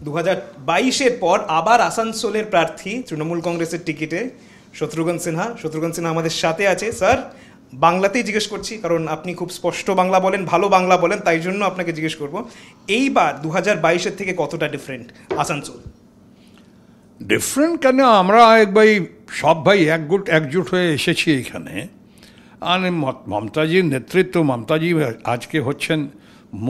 2022-এর পর আবার আসানসোলের প্রার্থী তৃণমূল কংগ্রেসের টিকিটে শত্রুঘ্ন সিনহা আমাদের সাথে আছে। স্যার, বাংলাতেই জিজ্ঞেস করছি কারণ আপনি খুব স্পষ্ট বাংলা বলেন, ভালো বাংলা বলেন, তাই জন্য আপনাকে জিজ্ঞেস করব এইবার 2022-এর থেকে কতটা ডিফারেন্ট আসানসোল? ডিফারেন্ট কেন, আমরা একবার সব ভাই একজোট হয়ে এসেছি এখানে। আর মমতাজির নেতৃত্ব, মমতাজি আজকে হচ্ছেন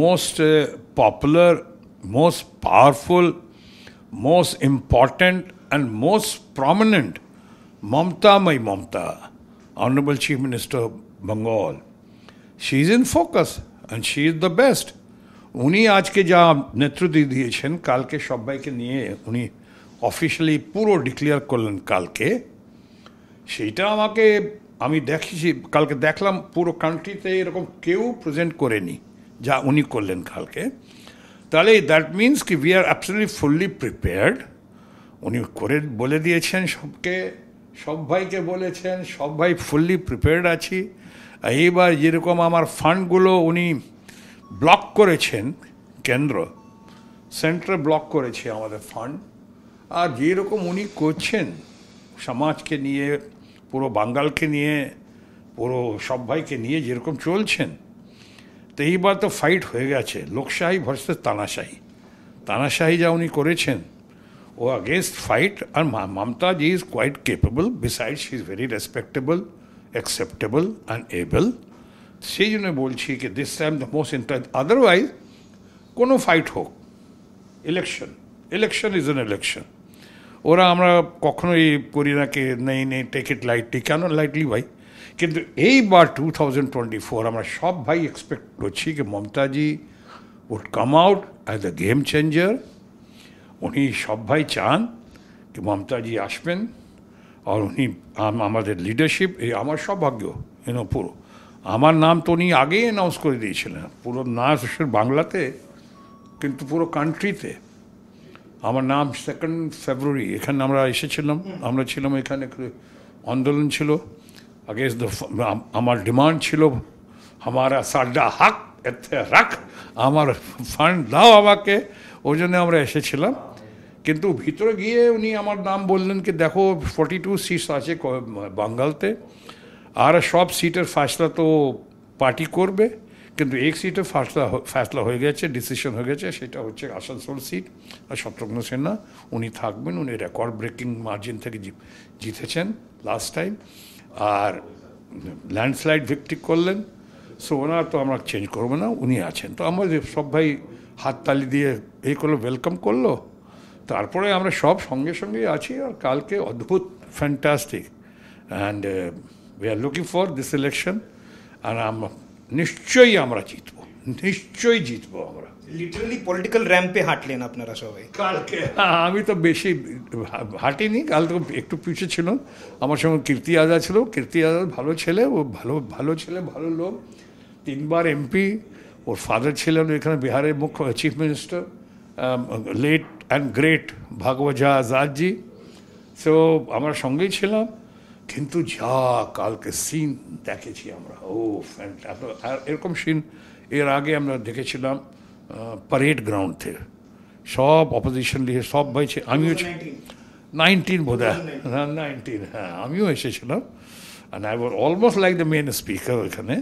most popular, most powerful, most important and most prominent Mamta, Honorable Chief Minister of Bengal. She is in focus and she is the best. উনি আজকে যা নেতৃত্ব দিয়েছেন, কালকে সবাইকে নিয়ে উনি অফিশিয়ালি পুরো ডিক্লেয়ার করলেন কালকে, সেইটা আমি দেখেছি, কালকে দেখলাম পুরো কান্ট্রিতে এরকম কেউ প্রেজেন্ট করেনি যা উনি করলেন কালকে। তাহলে দ্যাট মিনস কি we are absolutely fully prepared. উনি করে বলে দিয়েছেন সব ভাইকে বলেছেন, সব ভাই ফুললি প্রিপেয়ার্ড আছি। এইবার যেরকম আমার ফান্ডগুলো উনি ব্লক করেছেন, সেন্ট্রাল ব্লক করেছে আমাদের ফান্ড, আর যেরকম উনি করছেন সমাজকে নিয়ে, পুরো বাঙ্গালকে নিয়ে, পুরো সব ভাইকে নিয়ে যেরকম চলছেন, তো এইবার তো ফাইট হয়ে গেছে লোকশাহী ভার্সেস তানাশাহী যা উনি করেছেন ও against fight, and Mamta ji is quite capable. Besides, she is very respectable, acceptable and able. সেই জন্য বলছি কি this time the most important. Otherwise কোনো ফাইট হোক, ইলেকশন ইজ অ্যান ইলেকশন। ওরা আমরা কখনোই করি না কি নেই টেক ইট লাইটলি, কেন লাইটলি ভাই? কিন্তু এইবার 2024 আমরা সব ভাই এক্সপেক্ট করছি কি Mamataji would come out as the game changer. উনি সব ভাই চান কি মমতাজি আসবেন, আর উনি আমাদের লিডারশিপ, এই আমার সৌভাগ্য পুরো আমার নাম তো উনি আগেই অ্যানাউন্স করে দিয়েছিলেন, পুরো না বাংলাতে কিন্তু পুরো কান্ট্রিতে আমার নাম 2 ফেব্রুয়ারি এখানে আমরা এসেছিলাম, আমরা ছিলাম এখানে, আন্দোলন ছিল আগেন্স্ট দ্য, আমার ডিমান্ড ছিল আমারা সাড্ডা হাক এতে রাখ, আমার ফান্ড দাও আমাকে, ওই জন্য আমরা এসেছিলাম। কিন্তু ভিতরে গিয়ে উনি আমার নাম বললেন কি দেখো 42 সিটস আছে বাঙ্গালতে, আর সব সিটের ফয়সলা তো পার্টি করবে, কিন্তু এক সিটের ফয়সলা হয়ে গেছে, ডিসিশন হয়ে গেছে, সেটা হচ্ছে আসানসোল সিট। আর শত্রুঘ্ন সিনহা উনি থাকবেন, উনি রেকর্ড ব্রেকিং মার্জিন থেকে জিতেছেন লাস্ট টাইম, আর ল্যান্ডস্লাইড ভিক্টরি করলেন। সো ওনার তো আমরা চেঞ্জ করবো না, উনি আছেন। তো আমাদের সব ভাই হাততালি দিয়ে এই করলো, ওয়েলকাম করলো। তারপরে আমরা সব সঙ্গে আছি, আর কালকে অদ্ভুত fantastic, and we are looking for this election. আর নিশ্চয়ই আমরা জিতবো আমরা। লিটারালি পলিটিক্যাল র্যাম্পে হাঁটলেন আপনারা সবাই কালকে। আমি তো বেশি হাঁটিনি, কাল তো একটু পিছিয়ে ছিল। আমার সঙ্গে কীর্তি আজাদ ছিল, কীর্তি আজাদ ভালো ছেলে, ও ভালো ছেলে, ভালো লোক, 3বার এমপি। ওর ফাদার ছিলেন এখানে বিহারের মুখ্য chief minister, late and great Bhagwat Azadji. So আমরা সঙ্গেই ছিলাম, কিন্তু যা কালকে সিন দেখেছি আমরা, ও আর এরকম সিন এর আগে আমরা দেখেছিলাম প্যারেড গ্রাউন্ড থেকে। সব অপোজিশন লিগে সব ভাই, আমিও 19 বোধ হয়, 19, হ্যাঁ আমিও এসেছিলাম। And I was almost like the main speaker এখানে।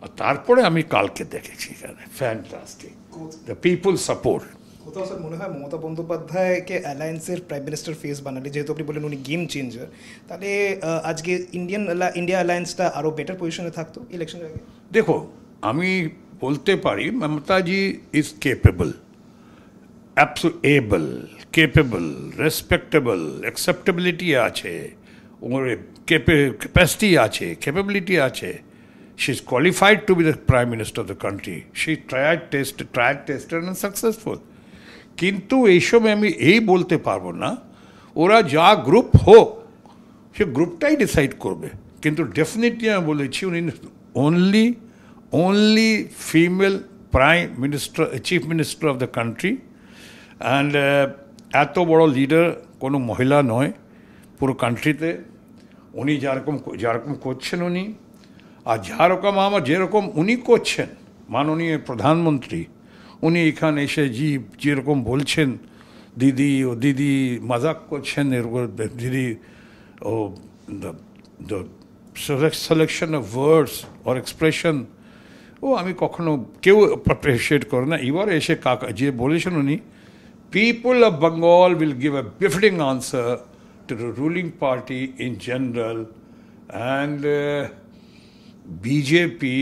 আর তারপরে আমি কালকে দেখেছি এখানে ফ্যান্টাস্টিক, দ্য পিপল সাপোর্ট। কোথাও স্যার মনে হয় মমতা বন্দ্যোপাধ্যায়কে অ্যালায়েন্সের প্রাইম মিনিস্টার ফেস বানালে, যেহেতু আপনি বললেন উনি গেম চেঞ্জার, তাহলে আজকে ইন্ডিয়া অ্যালায়েন্সটা আরও বেটার পজিশনে থাকতো ইলেকশনের আগে? দেখো, আমি বলতে পারি Mamataji is capable, capable, respectable, acceptability আছে, ওর ক্যাপাসিটি আছে, ক্যাপাবিলিটি আছে। She is qualified to be the Prime Minister of the country. She tried, tested and successful. কিন্তু এইসব আমি বলতে পারবো না, ওরা যা গ্রুপ হোক সে গ্রুপটাই ডিসাইড করবে। কিন্তু ডেফিনেটলি আমি বলেছি উনি only female Prime Minister, Chief Minister of the country, and এত বড় লিডার কোনো মহিলা নয় পুরো কান্ট্রিতে। উনি যেরকম করছেন উনি, আর যেরকম উনি করছেন মাননীয় প্রধানমন্ত্রী, উনি এখানে এসে যেরকম বলছেন দিদি মজাক করছেন এরকম দিদি ও the selection of words or expression ও আমি কখনো কেউ অ্যাপ্রিসিয়েট করে না। এবার এসে কাকা যে বলেছেন উনি, people of Bengal will give a befitting answer to the ruling party in general and BJP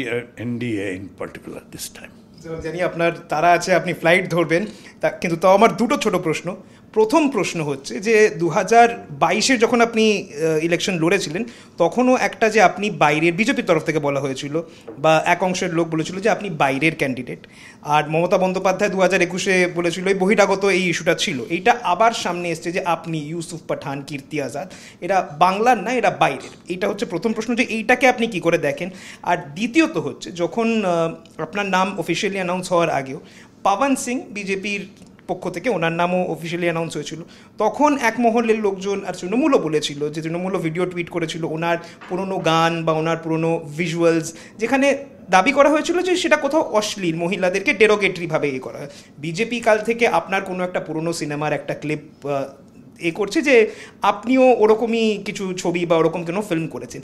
NDA in particular this time. জানি আপনার তারা আছে, আপনি ফ্লাইট ধরবেন, কিন্তু তাও আমার দুটো ছোট প্রশ্ন। প্রথম প্রশ্ন হচ্ছে যে 2022-এ যখন আপনি ইলেকশন লড়েছিলেন তখনও একটা যে আপনি বাইরের, বিজেপির তরফ থেকে বলা হয়েছিল বা এক অংশের লোক বলেছিল যে আপনি বাইরের ক্যান্ডিডেট, আর মমতা বন্দ্যোপাধ্যায় 2021-এ বলেছিল এই বহিরাগত এই ইস্যুটা ছিল। এইটা আবার সামনে এসছে যে আপনি ইউসুফ পাঠান, কীর্তি আজাদ, এরা বাংলার না, এরা বাইরের। এইটা হচ্ছে প্রথম প্রশ্ন, যে এইটাকে আপনি কি করে দেখেন। আর দ্বিতীয়ত হচ্ছে যখন আপনার নাম অফিসিয়ালি অ্যানাউন্স হওয়ার আগেও পাবন সিং বিজেপির পক্ষ থেকে ওনার নামও অফিসিয়ালি অ্যানাউন্স হয়েছিল, তখন এক মহলের লোকজন আর তৃণমূলও বলেছিল, যে তৃণমূলও ভিডিও টুইট করেছিল ওনার পুরনো গান বা ওনার পুরনো ভিজুয়ালস, যেখানে দাবি করা হয়েছিল যে সেটা কোথাও অশ্লীল, মহিলাদেরকে ডেরোগেটরিভাবে করা হয়। বিজেপি কাল থেকে আপনার কোনো একটা পুরনো সিনেমার একটা ক্লিপ করছে যে আপনিও ওরকমই কিছু ছবি বা ওরকম কোনো ফিল্ম করেছেন।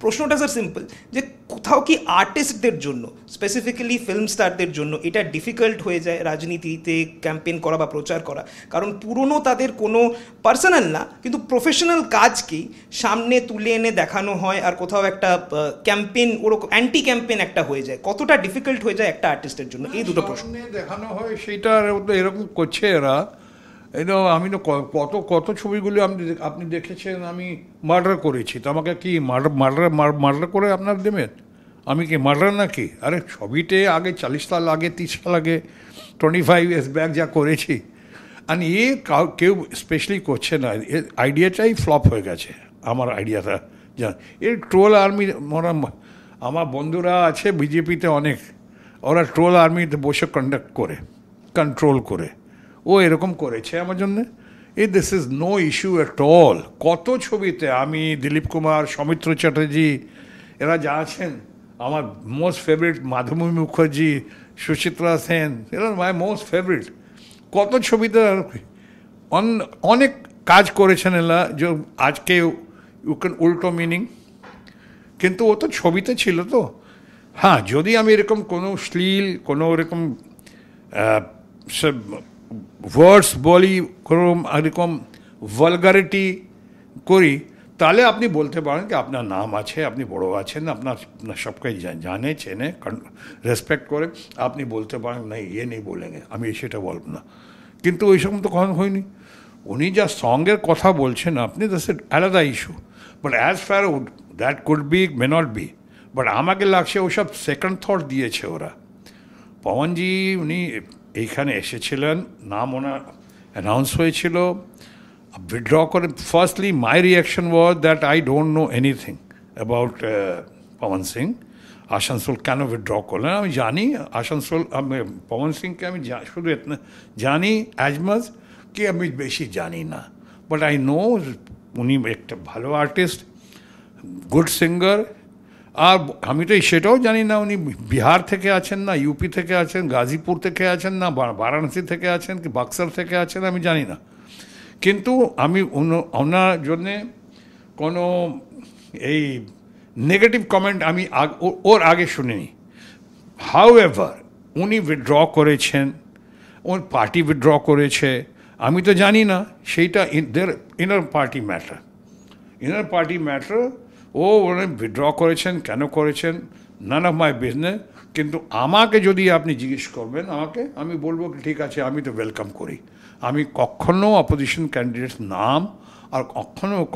প্রশ্নটা স্যার সিম্পল, যে কোথাও কি আর্টিস্টদের জন্য, স্পেসিফিক্যালি ফিল্ম স্টারদের জন্য এটা ডিফিকাল্ট হয়ে যায় রাজনীতিতে ক্যাম্পেইন করা বা প্রচার করা? কারণ পুরনো তাদের কোনো পার্সোনাল না কিন্তু প্রফেশনাল কাজকেই সামনে তুলে এনে দেখানো হয়, আর কোথাও একটা ক্যাম্পেইন ওরকম অ্যান্টি ক্যাম্পেইন একটা হয়ে যায়। কতটা ডিফিকাল্ট হয়ে যায় একটা আর্টিস্টের জন্য? এই দুটো প্রশ্ন দেখানো হয়, সেইটা এরকম করছে এরা। আমি তো কত ছবিগুলি আপনি দেখেছেন আমি মার্ডার করেছি, তো আমাকে কি মার্ডার করে আপনার দেবেন? আমি কি মার্ডার নাকি? আরে ছবিতে আগে 40 সাল আগে, 30 সাল আগে, 25 ইয়ার্স ব্যাক যা করেছি, আর কেউ স্পেশালি করছে না। এর আইডিয়াটাই ফ্লপ হয়ে গেছে আমার আইডিয়াটা। এর ট্রোল আর্মি, আমার বন্ধুরা আছে বিজেপিতে অনেক, ওরা ট্রোল আর্মিতে বসে কন্ট্রোল করে ও এরকম করেছে আমার জন্যে। This is no issue at all. কত ছবিতে আমি, দিলীপ কুমার, সৌমিত্র চ্যাটার্জি, এরা যা আছেন, আমার মোস্ট ফেভারিট মাধবী মুখার্জি, সুচিত্রা সেন, এরা মাই মোস্ট ফেভারিট। কত ছবিতে অনেক কাজ করেছেন এরা, যে আজকে ইউ ক্যান উল্টো মিনিং, কিন্তু ও তো ছবিতে ছিল। তো হ্যাঁ, যদি আমি এরকম কোনো শ্লীল, কোনো এরকম ওয়ার্ডস বলি, কোনো এরকম ভালগারিটি করি, তাহলে আপনি বলতে পারেন কি আপনার নাম আছে, আপনি বড় আছেন, আপনার সবকে জানে, চেনে, রেসপেক্ট করে, আপনি বলতে পারেন না নেই বলেঙ্গে, আমি সেটা বলব না। কিন্তু ওই সময় তো কখন হয়নি। উনি যা সঙ্গের কথা বলছেন আপনি, দ্যাটস আলাদা issue, but as far that could be, may not be, but আমাকে লাগছে ওসব সেকেন্ড থট দিয়েছে ওরা। পবনজি উনি এইখানে এসেছিলেন, নাম ওনার অ্যানাউন্স হয়েছিল, উইথড্র করে। Firstly my reaction was that I don't know anything about Pawan Singh. Asansol কেন উইথড্র করলেন আমি জানি, আসানসোল পবন সিংকে আমি শুধু জানি অ্যাজ মাচ কি, আমি বেশি জানি না, বাট আই নো উনি একটা ভালো আর্টিস্ট, গুড সিঙ্গার। আর আমি তো সেটাও জানি না উনি বিহার থেকে আছেন না ইউপি থেকে আছেন, গাজীপুর থেকে আছেন না বারাণসী থেকে আছেন কি বাক্সার থেকে আছেন, আমি জানি না। কিন্তু আমি ওনার জন্যে কোনো এই নেগেটিভ কমেন্ট আমি ওর আগে শুনিনি। হাউ এভার উনি উইথড্র করেছেন, ওর পার্টি উইথড্র করেছে, আমি তো জানি না, সেইটা ইনার পার্টি ম্যাটার। ও উনি উইথড্র করেছেন, কেন করেছেন, নান অফ মাই বিজনেস। কিন্তু আমাকে যদি আপনি জিজ্ঞেস করবেন আমি বলবো ঠিক আছে, আমি তো ওয়েলকাম করি। আমি কখনো অপোজিশন ক্যান্ডিডেটস নাম আর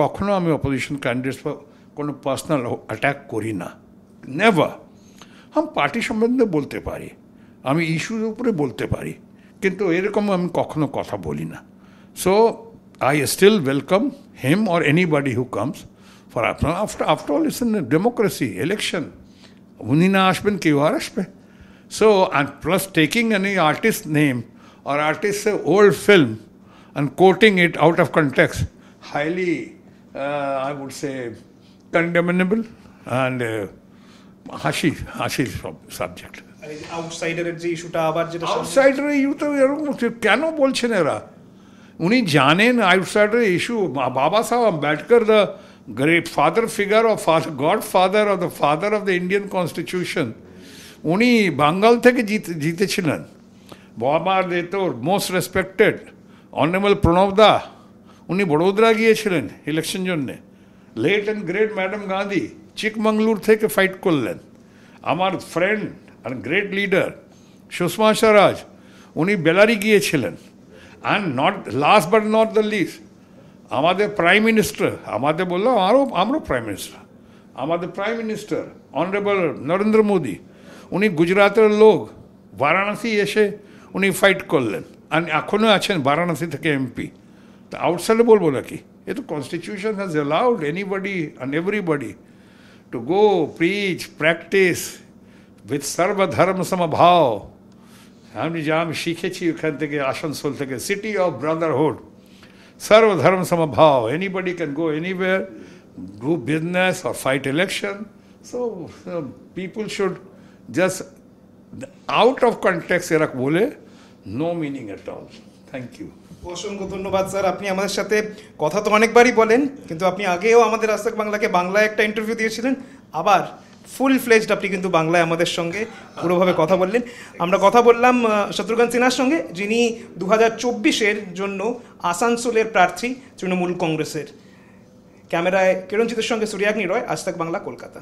কখনো আমি অপোজিশন ক্যান্ডিডেটস কোনো পার্সোনাল অ্যাটাক করি না, নেভার। আমি পার্টি সম্বন্ধে বলতে পারি, আমি ইস্যুর উপরে বলতে পারি, কিন্তু এরকম আমি কখনো কথা বলি না। So I still welcome him or anybody who comes for আপনার। After all it's in democracy, election, উনি না আসবেন কেউ আর আসবে। So and plus taking any artist name or artist's old film and quoting it out of context, highly, I would say, condemnable and hashi subject. আউটসাইডারের যে ইস্যুটা আবার যেটা আউটসাইডার ইস্যু তো এরকম কেন বলছেন এরা? উনি জানেন outsider issue. Baba Saheb Ambedkar, the great father figure of god father of the father of the Indian constitution, উনি বাঙ্গাল থেকে জিতেছিলেন। বাবা দে তো most respected honourable Pranab da, উনি বড়োদরা গিয়েছিলেন ইলেকশন জন্যে। Late and great madam Gandhi Chikmagalur থেকে ফাইট করলেন। আমার ফ্রেন্ড আর গ্রেট লিডার সুষমা স্বরাজ, উনি বেলারি গিয়েছিলেন। And not last but not the least, আমাদের প্রাইম মিনিস্টার, আমাদের বললাম আমরাও প্রাইম মিনিস্টার, আমাদের prime minister honourable Narendra Modi, উনি গুজরাটের লোক, বারাণসী এসে উনি ফাইট করলেন। আর এখনও আছেন বারাণসী থেকে এমপি। তো আউটসাইডে বলবো নাকি? এ তো constitution has allowed anybody and everybody to go preach practice with সর্বধর্ম সমভাব। আমি শিখেছি ওখান থেকে, আসানসোল থেকে, সিটি অফ ব্রাদারহুড, সর্বধর্ম সমভাব। Anybody can go anywhere, do business or fight election. So people should just out of context এরা বলে, no meaning at all. Thank you. অসংখ্য ধন্যবাদ স্যার। আপনি আমাদের সাথে কথা তো অনেকবারই বলেন, কিন্তু আপনি আগেও আমাদের আজ তাক বাংলাকে বাংলায় একটা ইন্টারভিউ দিয়েছিলেন, আবার ফুল ফ্লেজড আপনি কিন্তু বাংলায় আমাদের সঙ্গে পুরোভাবে কথা বললেন। আমরা কথা বললাম শত্রুঘ্ন সিনহার সঙ্গে, যিনি 2024-এর জন্য আসানসোলের প্রার্থী তৃণমূল কংগ্রেসের। ক্যামেরায় কিরণজিতের সঙ্গে সূর্যাগ্নি রয়, আজ তাক বাংলা, কলকাতা।